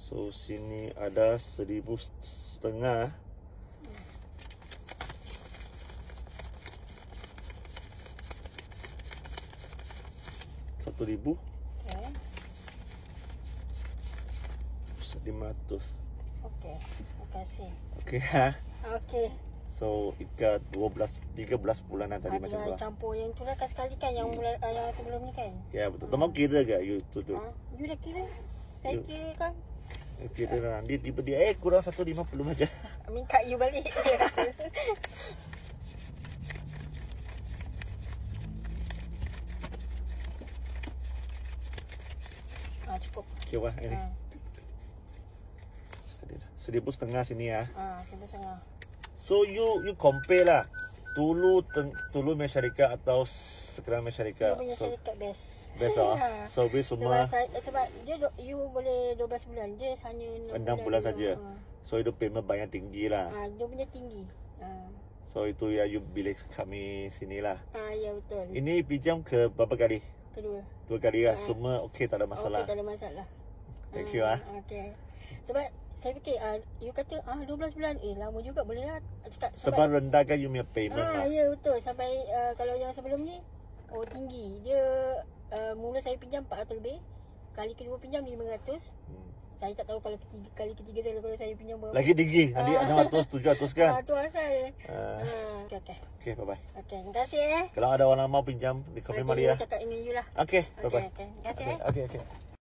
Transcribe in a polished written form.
So sini ada 1,500. Rp1,000. Okey. 500. Okey. Terima kasih. Okey ha. Okey. So ikat 13 bulanan tadi macam tu. Campur yang tu lah kan sekali kan yang yang sebelum ni kan. Ya betul. Kamu kira ke you tu tu? You dah kira? Saya kira kan. Kira lah. Dia kurang 150 aja. Minta you balik. Cukup. Cukup lah ini. 1,500 sini ya. 1,500. So you compare lah. Dulu masyarakat atau sekarang masyarakat. Dulu masyarakat best. Best lah. So best semua. Sebab dia you boleh 12 bulan. Dia hanya 6 bulan saja. So itu payment banyak tinggi lah. Dia punya tinggi. So itu ya you bilik kami sini lah. Ya betul. Ini pinjam ke berapa kali? Kedua. 2 kali lah. Semua okey, tak ada masalah. Okey, tak ada masalah. Thank you ah. Okey. Sebab saya fikir you kata 12 bulan lama juga boleh lah cakap sebab rendahkan you punya payment lah. Ya betul. Sampai kalau yang sebelum ni tinggi. Dia mula saya pinjam 400 lebih. Kali kedua pinjam 500. Saya tak tahu kalau kali ketiga kalau saya pinjam berapa. Lagi tinggi. Nanti 600, 700 kan. Tu asal. Okey, bye-bye. Okey, terima kasih Kalau ada orang mau pinjam di Kopi Maria. Cakap ini you lah. Okey, bye-bye. Terima kasih. Okey.